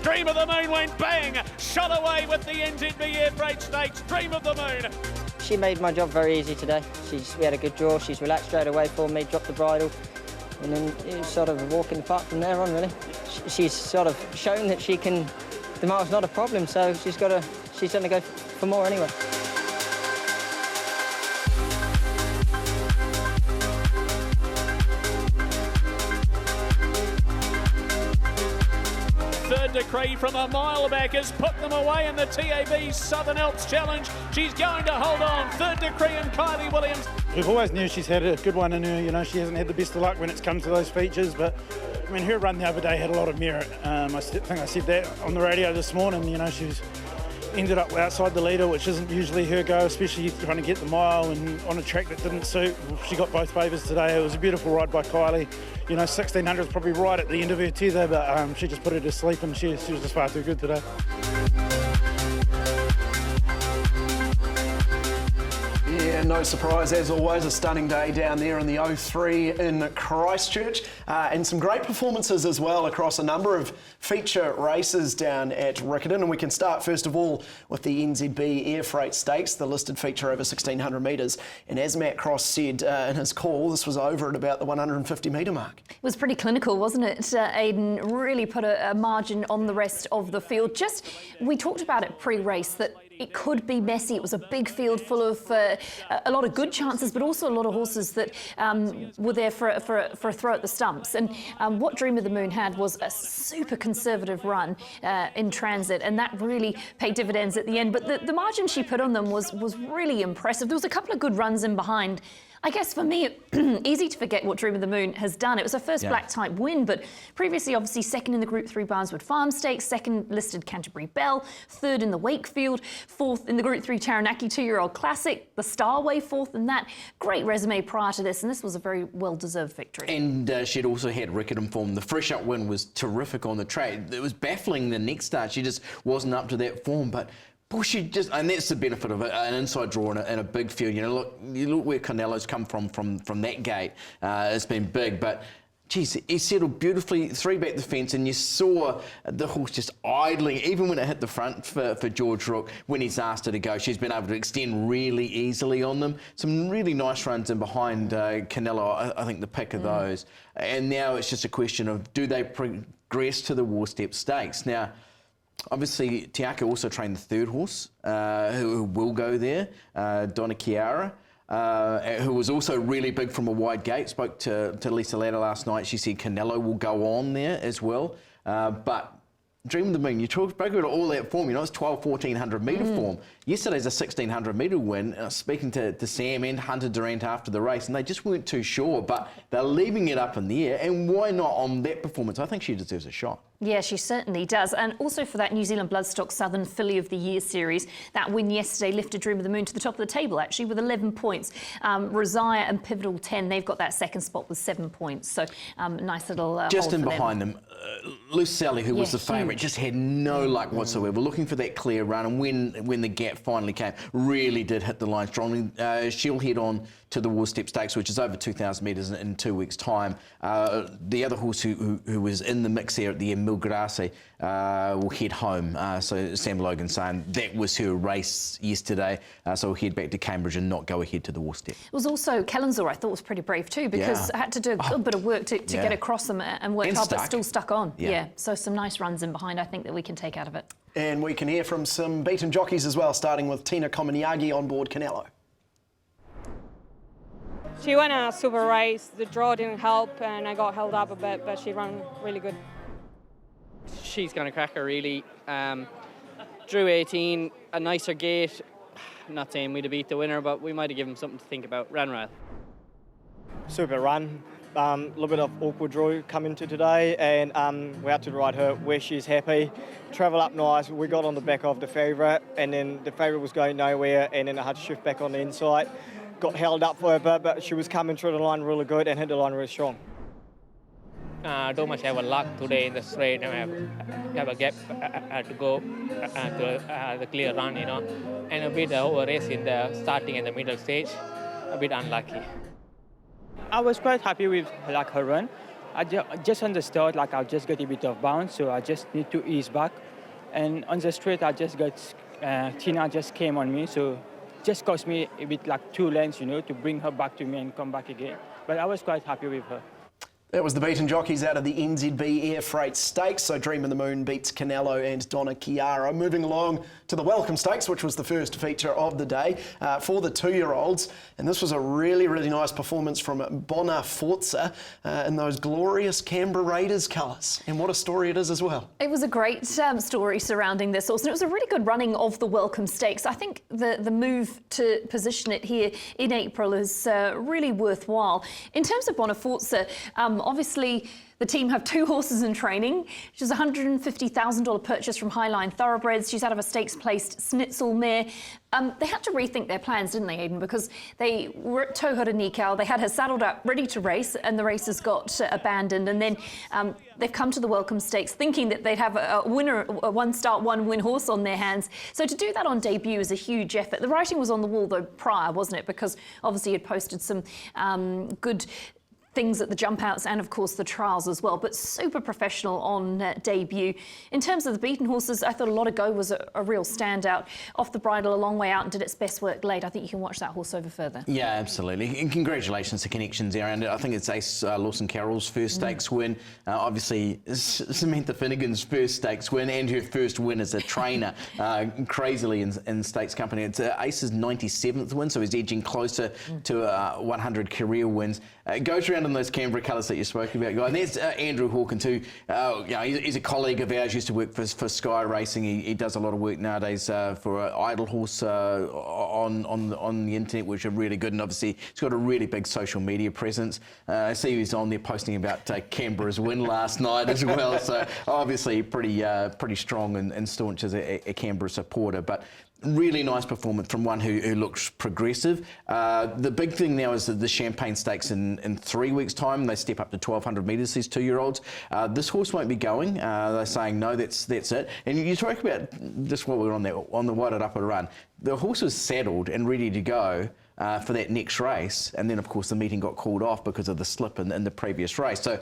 Dream of the Moon went bang, shot away with the NZB Air Freight Stakes. Dream of the Moon. She made my job very easy today. We had a good draw. She's relaxed straight away for me, dropped the bridle, and then it was sort of a walk in the park from there on, really. She's sort of shown that she can, the mile's not a problem, so she's going to go for more anyway. Third decree from a mile back has put them away in the TAB Southern Alps Challenge. She's going to hold on. Third decree and Kylie Williams. We've always knew she's had a good one in her. You know, she hasn't had the best of luck when it's come to those features, but I mean, her run the other day had a lot of merit. I think I said that on the radio this morning. You know, she's ended up outside the leader, which isn't usually her go, especially trying to get the mile and on a track that didn't suit. She got both favours today. It was a beautiful ride by Kylie. You know, 1600 is probably right at the end of her tether, but she just put her to sleep, and she was just far too good today. Yeah, no surprise, as always, a stunning day down there in the O3 in Christchurch, and some great performances as well across a number of feature races down at Riccarton. And we can start first of all with the NZB Air Freight Stakes, the listed feature over 1600 metres. And as Matt Cross said in his call, this was over at about the 150 metre mark. It was pretty clinical, wasn't it, Aidan? Really put a margin on the rest of the field. We talked about it pre-race that it could be messy. It was a big field full of a lot of good chances, but also a lot of horses that were there for a throw at the stumps. And what Dream of the Moon had was a super conservative run in transit, and that really paid dividends at the end. But the margin she put on them was really impressive. There was a couple of good runs in behind. I guess for me, easy to forget what Dream of the Moon has done. It was her first black type win, but previously obviously second in the Group 3 Barneswood Farm Stakes, second listed Canterbury Bell, third in the Wakefield, fourth in the Group 3 Taranaki 2-year-old Classic, the Starway fourth in that. Great resume prior to this, and this was a very well-deserved victory. And she'd also had Riccarton form. The fresh up win was terrific on the track. It was baffling the next start. She just wasn't up to that form, but well, she just, and that's the benefit of an inside draw in a big field. You know, look where Canelo's come from that gate. It's been big, but geez, he settled beautifully, 3 back the fence, and you saw the horse just idling, even when it hit the front for George Rook, when he's asked her to go. She's been able to extend really easily on them. Some really nice runs in behind Canelo, I think the pick of those. And now it's just a question of, do they progress to the War Step Stakes? Now, obviously, Tiaka also trained the third horse, who will go there, Donna Chiara, who was also really big from a wide gate. Spoke to Lisa Ladder last night. She said Canelo will go on there as well. But Dream of the Moon, you spoke about all that form. You know, it's 1,200-1,400 metre form. Yesterday's a 1,600 metre win. Speaking to Sam and Hunter Durant after the race, and they just weren't too sure, but they're leaving it up in the air. And why not on that performance? I think she deserves a shot. Yeah, she certainly does. And also for that New Zealand Bloodstock Southern Filly of the Year series, that win yesterday lifted Dream of the Moon to the top of the table, actually, with 11 points. Rosiah and Pivotal 10, they've got that second spot with 7 points. So nice little just in hold for behind them, Luce Sally, who was the favourite, just had no luck whatsoever, looking for that clear run. And when the gap finally came, really did hit the line strongly. She'll head on to the War Step Stakes, which is over 2,000 metres in 2 weeks' time. The other horse who was in the mix here at the end, Milgrassi, will head home. So Sam Logan saying that was her race yesterday, so we'll head back to Cambridge and not go ahead to the War Step. It was also Kellenzaw, I thought, was pretty brave too, because I had to do a little bit of work to get across them and work hard, but still stuck on. Yeah, so some nice runs in behind, I think, that we can take out of it. And we can hear from some beaten jockeys as well, starting with Tina Komaniagi on board Canelo. She won a super race. The draw didn't help, and I got held up a bit, but she ran really good. She's going to crack her, really. Drew 18, a nicer gate. I'm not saying we'd have beat the winner, but we might have given them something to think about. Ran well. Super run. A little bit of awkward draw coming to today, and we had to ride her where she's happy. Travel up nice. We got on the back of the favourite, and then the favourite was going nowhere, and then I had to shift back on the inside. Got held up for a bit, but she was coming through the line really good and hit the line really strong. Don't much have a luck today in the straight. I have a gap to go to the clear run, you know, and a bit over race in the starting and the middle stage. A bit unlucky. I was quite happy with her run. I just understood I'll just get a bit of bounce, so I just need to ease back. And on the straight, I just got Tina just came on me, so just cost me a bit 2 lengths, you know, to bring her back to me and come back again. But I was quite happy with her. That was the beaten jockeys out of the NZB Air Freight Stakes. So Dream of the Moon beats Canelo and Donna Chiara. Moving along to the Welcome Stakes, which was the first feature of the day for the 2-year-olds. And this was a really, really nice performance from Bona Forza in those glorious Canberra Raiders colours. And what a story it is as well. It was a great story surrounding this horse, and it was a really good running of the Welcome Stakes. I think the move to position it here in April is really worthwhile. In terms of Bona Forza, obviously, the team have 2 horses in training. She's a $150,000 purchase from Highline Thoroughbreds. She's out of a stakes-placed Schnitzel mare. They had to rethink their plans, didn't they, Aidan? Because they were at Tauhara Nikau. They had her saddled up, ready to race, and the races got abandoned. And then they've come to the Welcome Stakes thinking that they'd have a winner, a one-start, one-win horse on their hands. So to do that on debut is a huge effort. The writing was on the wall, though, prior, wasn't it? Because obviously you'd posted some good things at the jump outs and of course the trials as well, but super professional on debut. In terms of the beaten horses, I thought A Lot of Go was a real standout. Off the bridle a long way out and did its best work late. I think you can watch that horse over further. Yeah, absolutely. And congratulations to Connections there. And I think it's Ace Lawson Carroll's first stakes win. Obviously, Samantha Finnegan's first stakes win and her first win as a trainer, crazily in stakes company. It's Ace's 97th win, so he's edging closer to 100 career wins. Goes around around in those Canberra colours that you spoke about, guy. And there's Andrew Hawkins, who he's a colleague of ours, used to work for Sky Racing. He does a lot of work nowadays for Idle Horse on the internet, which are really good. And obviously, he's got a really big social media presence. I see he's on there posting about Canberra's win last night as well. So obviously, pretty strong and staunch as a Canberra supporter. But really nice performance from one who looks progressive. The big thing now is the Champagne Stakes in 3 weeks' time. They step up to 1,200 metres, these 2-year-olds. This horse won't be going. They're saying, no, that's it. And you talk about just while we were on the Waited Upper Run, the horse was saddled and ready to go for that next race. And then, of course, the meeting got called off because of the slip in the previous race. So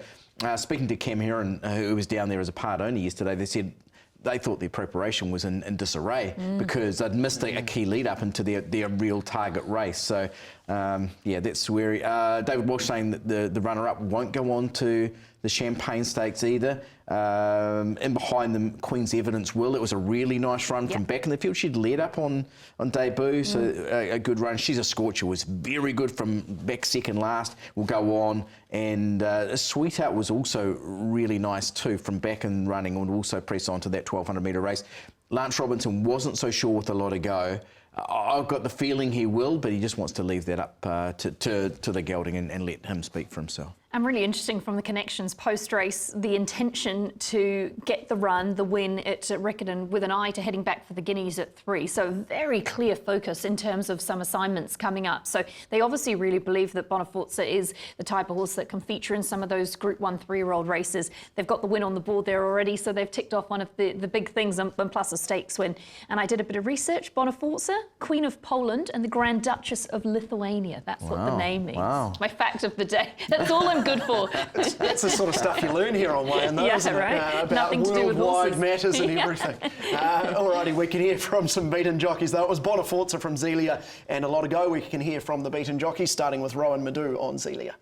speaking to Cam Heron, who was down there as a part owner yesterday, they said they thought their preparation was in disarray because they'd missed a key lead up into their real target race. So, that's wary. David Walsh saying that the runner-up won't go on to the Champagne Stakes either. And behind them, Queen's Evidence will. It was a really nice run from back in the field. She'd led up on debut, so a good run. She's a scorcher, was very good from back second last, will go on. And Sweetheart was also really nice too from back and running, and would also press on to that 1,200 metre race. Lance Robinson wasn't so sure with a lot to go. I've got the feeling he will, but he just wants to leave that up to the gelding and let him speak for himself. And really interesting from the connections post-race, the intention to get the run, the win at Riccarton with an eye to heading back for the Guineas at 3. So very clear focus in terms of some assignments coming up. So they obviously really believe that Bonaforza is the type of horse that can feature in some of those Group 1 3-year-old races. They've got the win on the board there already, so they've ticked off one of the big things, and plus a stakes win. And I did a bit of research. Bonaforza, Queen of Poland and the Grand Duchess of Lithuania. That's what the name means. Wow. My fact of the day. That's all I'm good for. That's the sort of stuff you learn here on Way, though, isn't it? About nothing to do with worldwide matters and everything. Alrighty, we can hear from some beaten jockeys, though. It was Bonaforza from Zelia and a lot ago. We can hear from the beaten jockeys, starting with Rowan Madu on Zelia.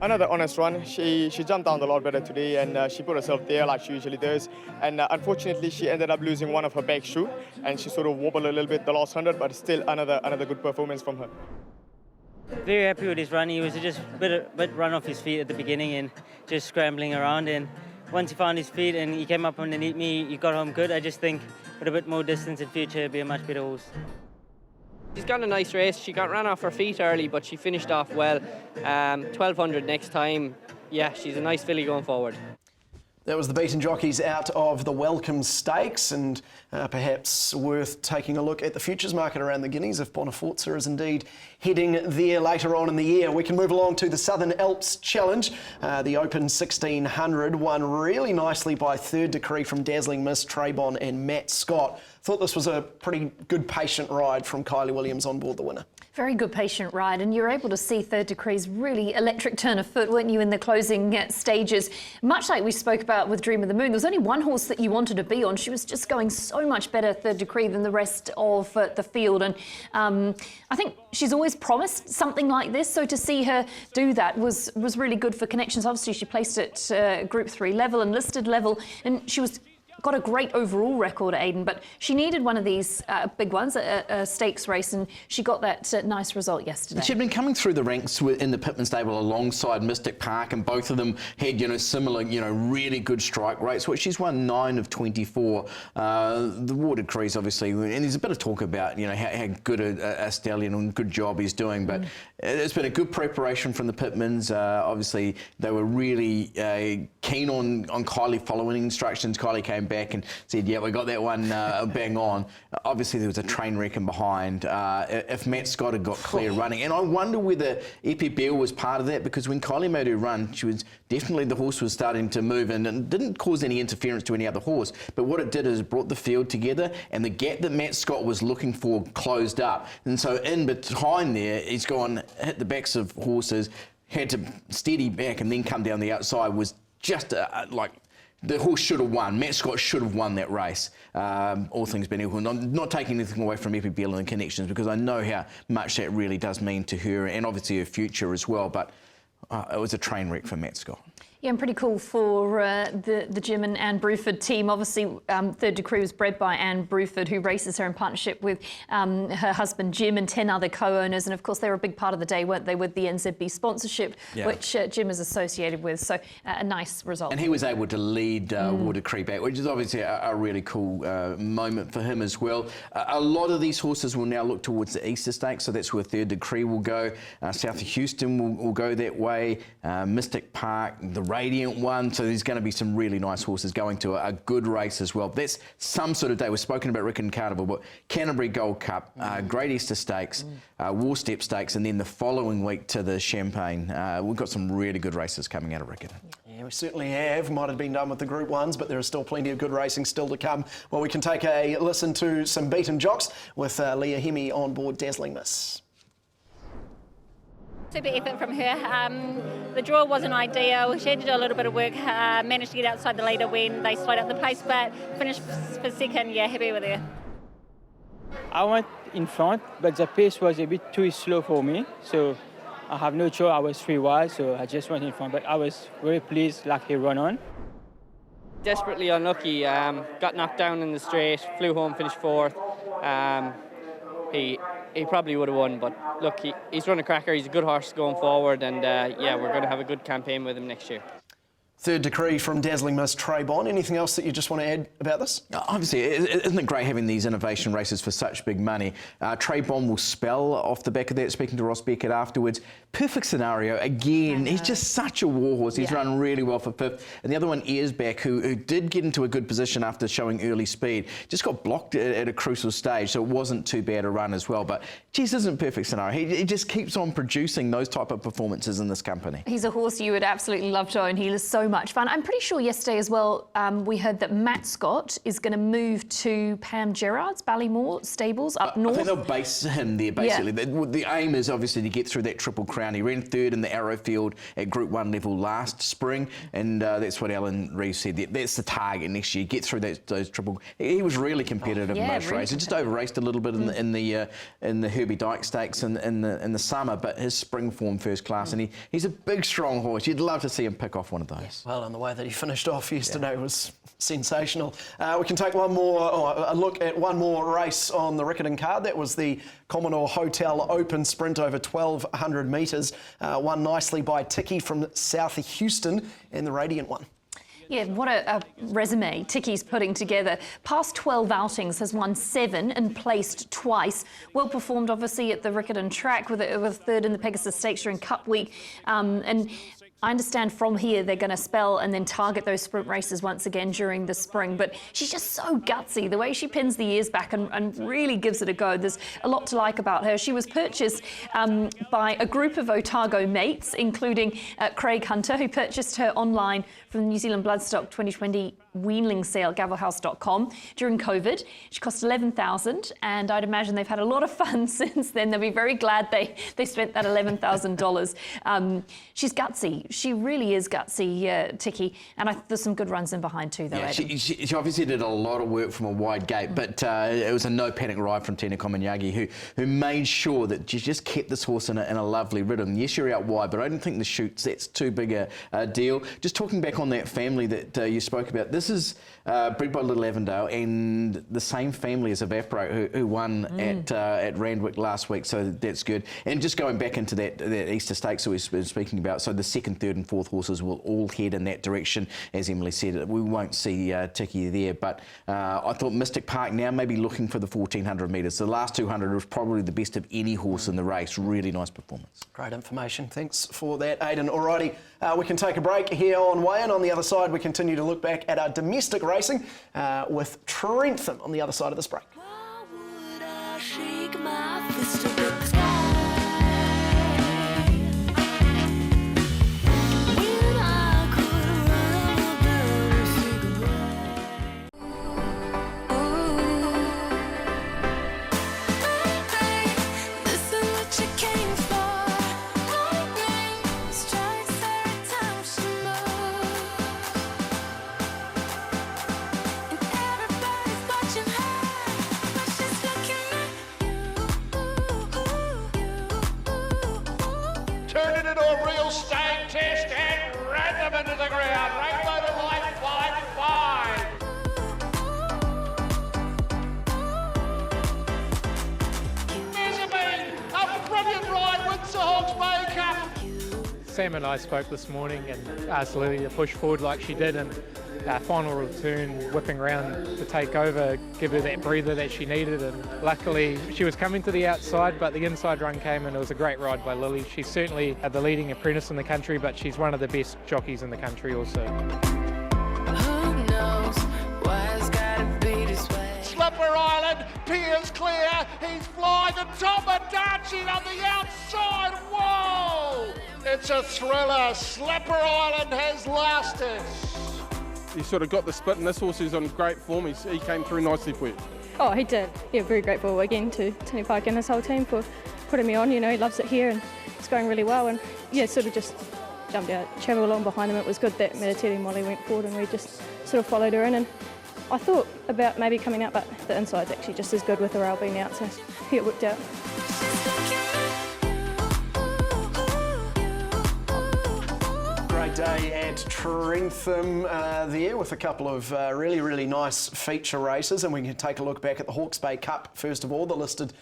Another honest run. She jumped down a lot better today, and she put herself there like she usually does. And unfortunately, she ended up losing one of her back shoe, and she sort of wobbled a little bit the last 100, but still another good performance from her. Very happy with his run. He was just a bit run off his feet at the beginning and just scrambling around. And once he found his feet and he came up underneath me, he got home good. I just think with a bit more distance in future, he'll be a much better horse. She's got a nice race. She got ran off her feet early, but she finished off well. 1,200 next time. Yeah, she's a nice filly going forward. That was the beaten jockeys out of the Welcome Stakes, and perhaps worth taking a look at the futures market around the Guineas if Bonaforza is indeed heading there later on in the year. We can move along to the Southern Alps Challenge. The Open 1600 won really nicely by third decree from Dazzling Miss, Traybon and Matt Scott. Thought this was a pretty good patient ride from Kylie Williams on board the winner. Very good patient ride, and you're able to see Third Decree's really electric turn of foot, weren't you, in the closing stages? Much like we spoke about with Dream of the Moon, there was only one horse that you wanted to be on. She was just going so much better, Third Decree, than the rest of the field. And I think she's always promised something like this, so to see her do that was really good for connections. Obviously, she placed at Group 3 level and listed level, and she got a great overall record, Aidan, but she needed one of these big ones, a stakes race, and she got that nice result yesterday. She'd been coming through the ranks in the Pitman stable alongside Mystic Park, and both of them had, similar, really good strike rates, which she's won 9 of 24. The Water Crease, obviously, and there's a bit of talk about, how good a stallion and good job he's doing, but it's been a good preparation from the Pitmans. Obviously, they were really keen on Kylie following instructions. Kylie came back and said, yeah, we got that one bang on. Obviously, there was a train wreck in behind. If Matt Scott had got clear running, and I wonder whether Epi Bell was part of that, because when Kylie made her run, she was definitely, the horse was starting to move and it didn't cause any interference to any other horse, but what it did is it brought the field together, and the gap that Matt Scott was looking for closed up. And so in behind there, he's gone, hit the backs of horses, had to steady back and then come down the outside. Was just like, the horse should have won. Matt Scott should have won that race, all things being equal. I'm not taking anything away from Epi Bell and Connections, because I know how much that really does mean to her and obviously her future as well, but it was a train wreck for Matt Scott. Yeah, and pretty cool for the Jim and Anne Bruford team. Obviously, Third Decree was bred by Anne Bruford, who races her in partnership with her husband Jim and 10 other co-owners. And of course, they were a big part of the day, weren't they, with the NZB sponsorship, which Jim is associated with. So a nice result. And he was able to lead Water Creek back, which is obviously a really cool moment for him as well. A lot of these horses will now look towards the Easter Stakes, so that's where Third Decree will go. South of Houston will go that way. Mystic Park, the Radiant one, so there's going to be some really nice horses going to a good race as well. That's some sort of day. We've spoken about Riccarton Carnival, but Canterbury Gold Cup, Great Easter Stakes, War Step Stakes, and then the following week to the Champagne. We've got some really good races coming out of Riccarton. Yeah, we certainly have. Might have been done with the Group 1s, but there is still plenty of good racing still to come. Well, we can take a listen to some beaten jocks with Leah Hemi on board Dazzling Miss. Super effort from her. The draw wasn't ideal. She had to do a little bit of work, managed to get outside the leader when they slowed up the pace, but finished for second. Yeah, happy with her. I went in front, but the pace was a bit too slow for me, so I have no choice. I was 3 wide, so I just went in front, but I was very pleased, like he run on. Desperately unlucky, got knocked down in the straight, flew home, finished 4th. He probably would have won, but look, he's run a cracker. He's a good horse going forward, and yeah, we're going to have a good campaign with him next year. Third Decree from Dazzling Miss Trey Bond. Anything else that you just want to add about this? Obviously, isn't it great having these innovation races for such big money? Trey Bond will spell off the back of that, speaking to Ross Beckett afterwards. Perfect scenario. Again, he's just such a war horse. He's run really well for 5th. And the other one, Earsback, who did get into a good position after showing early speed. Just got blocked at a crucial stage, so it wasn't too bad a run as well. But, geez, isn't perfect scenario. He just keeps on producing those type of performances in this company. He's a horse you would absolutely love to own. He is so much fun. I'm pretty sure yesterday as well, we heard that Matt Scott is going to move to Pam Gerard's Ballymore stables up north. I think they'll base him there, basically. Yeah. The aim is obviously to get through that Triple Crown. He ran 3rd in the Arrowfield at Group 1 level last spring, and that's what Alan Reeves said. That's the target next year, get through those Triple... He was really competitive in most races. He just over-raced a little bit in the Herbie Dyke Stakes in the summer, but his spring form first class, and he's a big, strong horse. You'd love to see him pick off one of those. Yeah. Well, and the way that he finished off yesterday was sensational. We can take a look at one more race on the Riccarton card. That was the Commodore Hotel Open Sprint over 1,200 metres. Won nicely by Tiki from South of Houston in the Radiant one. Yeah, what a resume Tiki's putting together. Past 12 outings, has won 7 and placed twice. Well performed, obviously, at the Riccarton track with 3rd in the Pegasus Stakes during Cup Week. And I understand from here they're going to spell and then target those sprint races once again during the spring. But she's just so gutsy, the way she pins the ears back and really gives it a go. There's a lot to like about her. She was purchased by a group of Otago mates, including Craig Hunter, who purchased her online from the New Zealand Bloodstock 2020 weanling sale, gavelhouse.com, during COVID. She cost $11,000, and I'd imagine they've had a lot of fun since then. They'll be very glad they spent that $11,000. She's gutsy. She really is gutsy, Tiki, and there's some good runs in behind too, though. Yeah, she obviously did a lot of work from a wide gate, but it was a no panic ride from Tina Komanyagi, who made sure that she just kept this horse in a lovely rhythm. Yes, you're out wide, but I don't think the chutes, that's too big a deal. Just talking back on that family that you spoke about, this is bred by Little Avondale and the same family as Evaporate, who won at Randwick last week, so that's good. And just going back into that Easter Stakes that we've been speaking about, so the 2nd, 3rd and 4th horses will all head in that direction. As Emily said, we won't see Tiki there, but I thought Mystic Park now may be looking for the 1,400 metres. The last 200 was probably the best of any horse in the race. Really nice performance. Great information. Thanks for that, Aidan. Alrighty, we can take a break here on Weigh In. On the other side, we continue to look back at our domestic racing with Trentham on the other side of this break. Sam and I spoke this morning and asked Lily to push forward like she did, and final return, whipping around to take over, give her that breather that she needed, and luckily she was coming to the outside, but the inside run came and it was a great ride by Lily. She's certainly the leading apprentice in the country, but she's one of the best jockeys in the country also. Who knows why it's gotta be this way? Slipper Island, Piers clear, he's flying the top and dancing on the outside. Whoa! It's a thriller. Slipper Island has lasted. You sort of got the split, and this horse is on great form. He came through nicely for you. Oh, he did. Yeah, very grateful again to Tony Park and his whole team for putting me on. You know, he loves it here and it's going really well. And yeah, sort of just jumped out, travelled along behind him. It was good that Meditating Molly went forward and we just sort of followed her in. And I thought about maybe coming out, but the inside's actually just as good with the rail being out, so yeah, it worked out. Great day at Trentham there with a couple of really nice feature races, and we can take a look back at the Hawke's Bay Cup first of all. The listed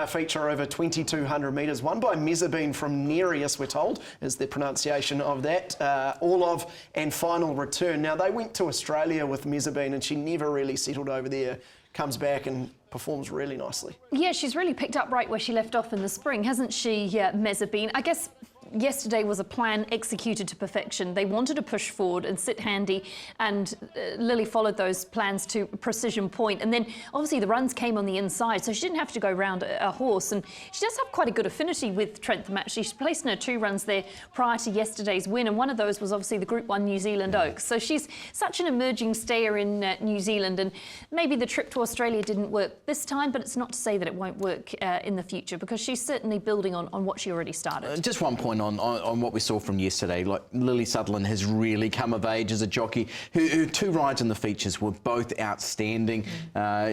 feature over 2,200 metres, won by Mezzabine from Nereus, we're told, is the pronunciation of that. All of and final return. Now, they went to Australia with Mezzabine and she never really settled over there. Comes back and performs really nicely. Yeah, she's really picked up right where she left off in the spring, hasn't she, Mezzabine? I guess yesterday was a plan executed to perfection. They wanted to push forward and sit handy, and Lily followed those plans to precision point. And then obviously the runs came on the inside, so she didn't have to go round a horse. And she does have quite a good affinity with Trentham, actually. She's placed in her 2 runs there prior to yesterday's win, and one of those was obviously the Group 1 New Zealand Oaks. So she's such an emerging stayer in New Zealand, and maybe the trip to Australia didn't work this time, but it's not to say that it won't work in the future, because she's certainly building on what she already started. Just one point on what we saw from yesterday. Like, Lily Sutherland has really come of age as a jockey. Her 2 rides in the features were both outstanding.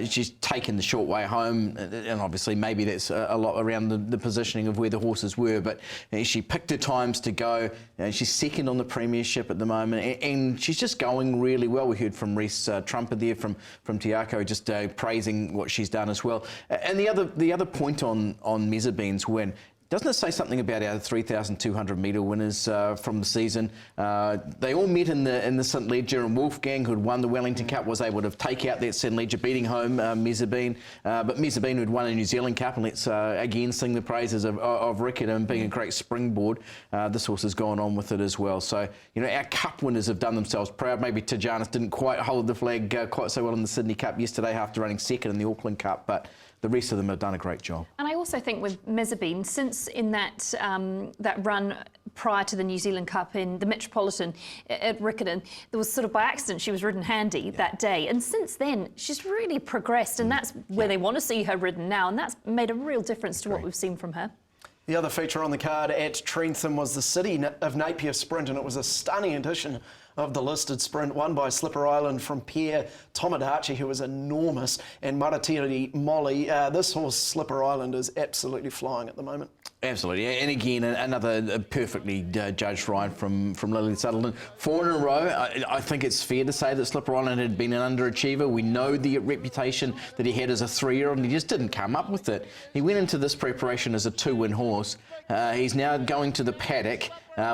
She's taken the short way home, and obviously maybe that's a lot around the positioning of where the horses were, but she picked her times to go. She's second on the premiership at the moment, and she's just going really well. We heard from Reese Trumper there from Tiako, just praising what she's done as well. And the other point on Mezzabine's win, doesn't it say something about our 3,200 metre winners from the season? They all met in the St Ledger, and Wolfgang, who had won the Wellington Cup, was able to take out that St Ledger, beating home Mezzabine. But Mezzabine, who'd won a New Zealand Cup, and let's again sing the praises of Riccarton being a great springboard. This horse has gone on with it as well. So, you know, our cup winners have done themselves proud. Maybe Tijanis didn't quite hold the flag quite so well in the Sydney Cup yesterday after running second in the Auckland Cup, but the rest of them have done a great job. And I also think with Mezzabine, since in that run prior to the New Zealand Cup in the Metropolitan at Riccarton, there was sort of by accident she was ridden handy that day. And since then, she's really progressed, and that's where they want to see her ridden now, and that's made a real difference to what we've seen from her. The other feature on the card at Trentham was the City of Napier Sprint, and it was a stunning edition of the listed sprint, won by Slipper Island from Pierre Tomodachi, who was enormous, and Maratiri Molly. This horse, Slipper Island, is absolutely flying at the moment. Absolutely, and again, another perfectly judged ride from Lily Sutherland. 4 in a row. I think it's fair to say that Slipper Island had been an underachiever. We know the reputation that he had as a 3-year-old, and he just didn't come up with it. He went into this preparation as a 2-win horse. He's now going to the paddock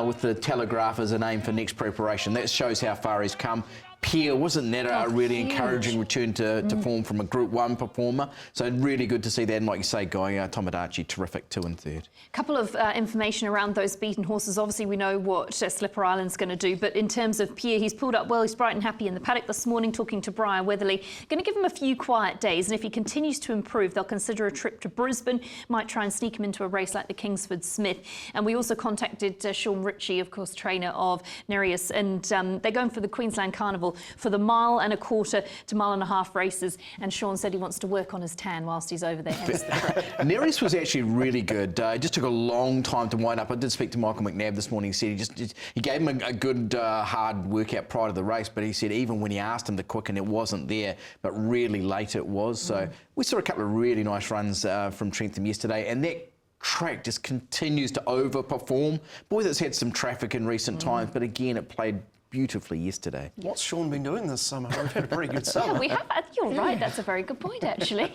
with the Telegraph as a name for next preparation. That shows how far he's come. Pierre, wasn't that a really encouraging return to form from a Group 1 performer? So really good to see that, and like you say, Guy, Tomodachi, terrific 2 and 3rd. A couple of information around those beaten horses. Obviously, we know what Slipper Island's going to do, but in terms of Pierre, he's pulled up well. He's bright and happy in the paddock this morning, talking to Brian Weatherly. Going to give him a few quiet days, and if he continues to improve, they'll consider a trip to Brisbane. Might try and sneak him into a race like the Kingsford Smith. And we also contacted Sean Ritchie, of course, trainer of Nereus, and they're going for the Queensland Carnival for the 1.25 to 1.5 mile races, and Sean said he wants to work on his tan whilst he's over there. Hence the trip. Nereus was actually really good. It just took a long time to wind up. I did speak to Michael McNabb this morning. He said he gave him a good hard workout prior to the race, but he said even when he asked him to quicken, it wasn't there, but really late it was. So we saw a couple of really nice runs from Trentham yesterday, and that track just continues to overperform. Boy, that's had some traffic in recent times, but again, it played beautifully yesterday. What's Sean been doing this summer? We've had a pretty good summer. Yeah, we have. You're right. That's a very good point, actually.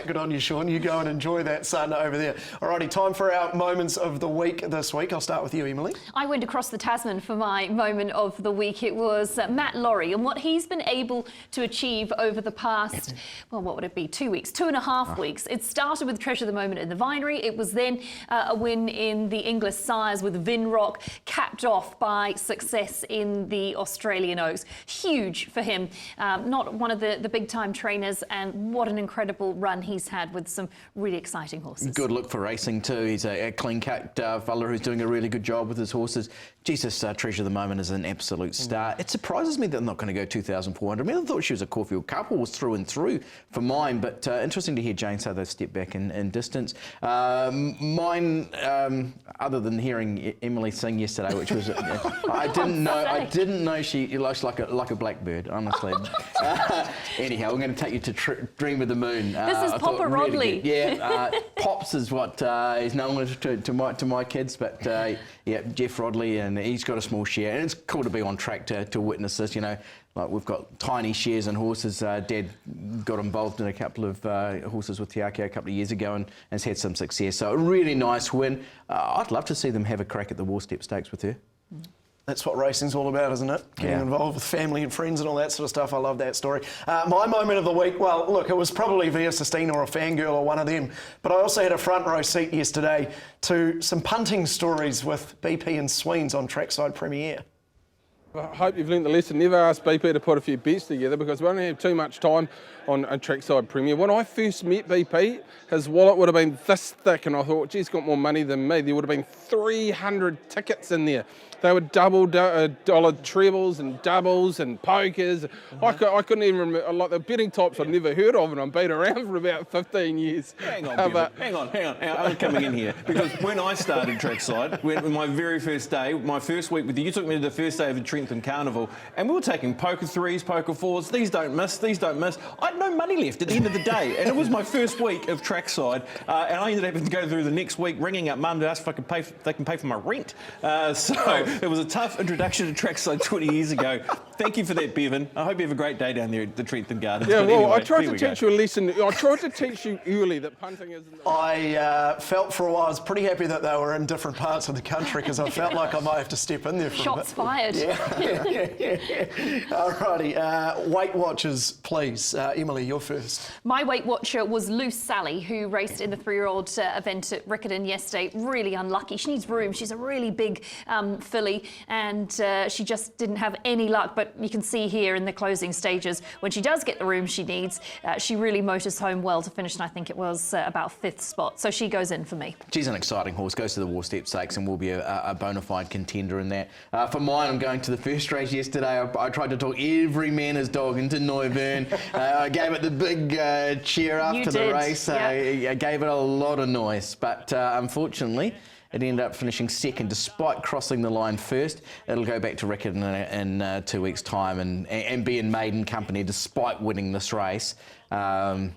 Good on you, Sean. You go and enjoy that sun over there. Alrighty, time for our moments of the week this week. I'll start with you, Emily. I went across the Tasman for my moment of the week. It was Matt Laurie and what he's been able to achieve over the past, well, what would it be, 2 weeks, 2.5 weeks. It started with Treasure of the Moment in the Vinery. It was then a win in the English Sires with Vinrock, capped off by success in the Australian Oaks. Huge for him. Not one of the big-time trainers, and what an incredible run he's had with some really exciting horses. Good look for racing too. He's a clean-cut fella who's doing a really good job with his horses. Jesus, Treasure of the Moment is an absolute star. It surprises me that they're not going to go 2,400. I mean, I thought she was a Caulfield couple, was through and through for mine, but interesting to hear Jane say they've stepped back in distance. Mine, other than hearing Emily sing yesterday, which was I didn't know she looks like a blackbird, honestly. Anyhow, I'm going to take you to Dream of the Moon. This is Papa Rodley. Really Pops is what he's known as to my kids, but yeah, Jeff Rodley, and he's got a small share, and it's cool to be on track to witness this. You know, like we've got tiny shares in horses. Dad got involved in a couple of horses with Te Akea a couple of years ago and has had some success. So a really nice win. I'd love to see them have a crack at the Warstep Stakes with her. That's what racing's all about, isn't it? Getting involved with family and friends and all that sort of stuff. I love that story. My moment of the week, well, look, it was probably Via Sistine or a fangirl or one of them, but I also had a front row seat yesterday to some punting stories with BP and Sweens on Trackside Premiere. I hope you've learned the lesson. Never ask BP to put a few bets together because we only have too much time on a Trackside Premiere. When I first met BP, his wallet would have been this thick, and I thought, geez, he's got more money than me. There would have been 300 tickets in there. They were dollar trebles and doubles and pokers. I couldn't even remember, like the betting types I'd never heard of, and I've been around for about 15 years. Hang on. I'm coming in here because when I started Trackside, when my very first day, my first week with you took me to the first day of the Trentham Carnival, and we were taking poker threes, poker fours. These don't miss. I had no money left at the end of the day, and it was my first week of Trackside, and I ended up having to go through the next week ringing up Mum to ask if they can pay for my rent. So it was a tough introduction to Trackside 20 years ago. Thank you for that, Bevan. I hope you have a great day down there at the Trentham Gardens. Yeah, well, anyway, I tried to teach you a lesson. I tried to teach you early that punting isn't... I felt for a while, I was pretty happy that they were in different parts of the country because I felt like I might have to step in there for Shots fired. Yeah. Alrighty, Weight Watchers, please. Emily, you're first. My Weight Watcher was Loose Sally, who raced in the 3-year-old event at Riccarton yesterday. Really unlucky. She needs room. She's a really big filly, and she just didn't have any luck. But you can see here in the closing stages, when she does get the room she needs, she really motors home well to finish, and I think it was about 5th spot. So she goes in for me. She's an exciting horse, goes to the Warstep Stakes and will be a bona fide contender in that. For mine, I'm going to the first race yesterday. I tried to talk every man his dog into Neuburn. I gave it the big cheer after the race. I gave it a lot of noise, but unfortunately, it ended up finishing second despite crossing the line first. It'll go back to Riccarton in 2 weeks' time and be in maiden company despite winning this race. To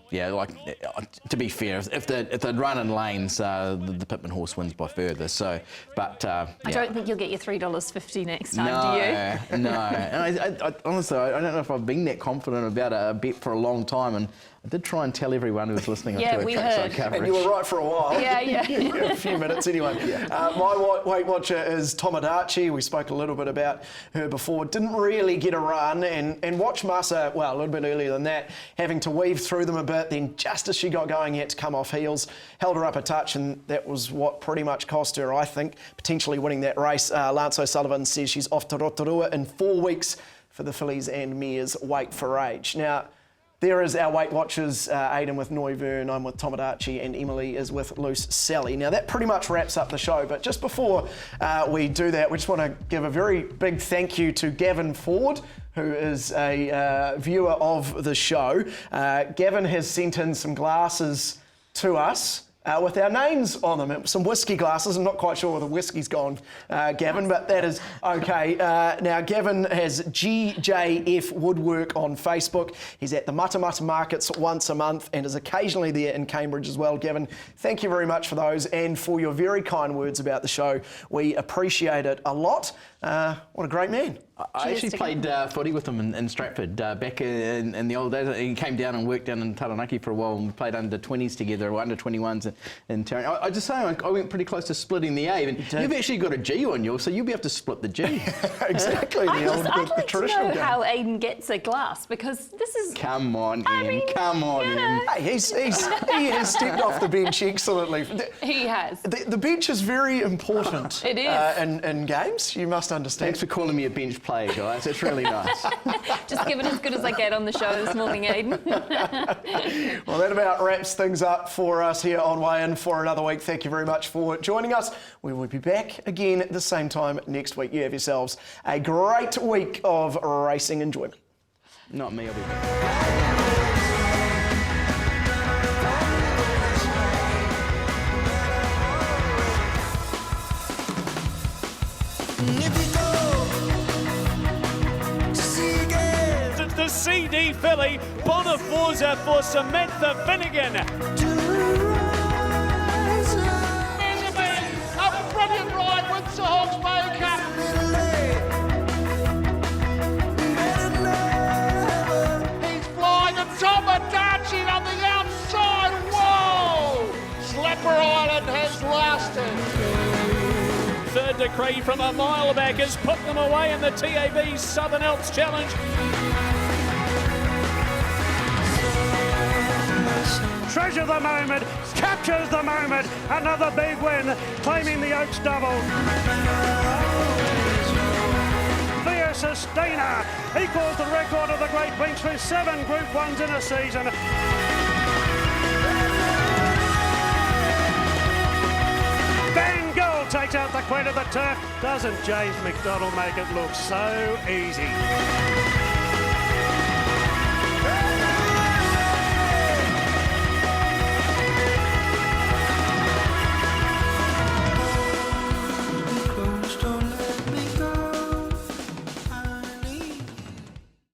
be fair, if they'd run in lanes, the Pittman horse wins by further. So, but I don't think you'll get your $3.50 next time, do you? No. And I honestly, I don't know if I've been that confident about a bet for a long time, and I did try and tell everyone who was listening to a Trackside coverage. And you were right for a while. Yeah. A few minutes anyway. My Weight Watcher is Tomodachi. We spoke a little bit about her before. Didn't really get a run, and watch Massa, well, a little bit earlier than that, having to weave through them a bit. Then just as she got going, he had to come off heels, held her up a touch, and that was what pretty much cost her, I think, potentially winning that race. Lance O'Sullivan says she's off to Rotorua in 4 weeks for the fillies and mares Weight for Age. Now, there is our Weight Watchers, Aidan with Neuburn, I'm with Tomodachi, and Emily is with Loose Sally. Now that pretty much wraps up the show, but just before we do that, we just want to give a very big thank you to Gavin Ford, who is a viewer of the show. Gavin has sent in some glasses to us with our names on them. Some whiskey glasses. I'm not quite sure where the whiskey's gone, Gavin, but that is okay. Now, Gavin has GJF Woodwork on Facebook. He's at the Matamata Markets once a month and is occasionally there in Cambridge as well. Gavin, thank you very much for those and for your very kind words about the show. We appreciate it a lot. What a great man. I actually played footy with him in Stratford back in the old days. He came down and worked down in Taranaki for a while, and we played under 20s together, or under 21s in Taranaki. I just say I went pretty close to splitting the A, and you've actually got a G on you, so you'll be able to split the G. Exactly. I'd like to know game. how Aidan gets a glass, because this is... Come on, Ian. Come on, Ian. Hey, he has stepped off the bench excellently. He has. The bench is very important. It is. In games, you must understand. Thanks for calling me a bench player, guys. It's really nice. Just giving as good as I get on the show this morning, Aidan. Well, that about wraps things up for us here on Weigh In for another week. Thank you very much for joining us. We will be back again at the same time next week. You have yourselves a great week of racing enjoyment. Not me, I'll be back. The CD filly, Bonaforza for Samantha Finnegan. A brilliant ride with Sir Hawks Baker. He's flying the top of Darcy on the outside. Whoa! Slapper Island has lasted. Third decree from a mile back has put them away in the TAB Southern Alps Challenge. Treasure the moment, captures the moment, another big win, claiming the Oaks double. Via Sustainer equals the record of the Great Winks with 7 Group 1s in a season. Van Gogh takes out the Queen of the Turf. Doesn't James McDonald make it look so easy?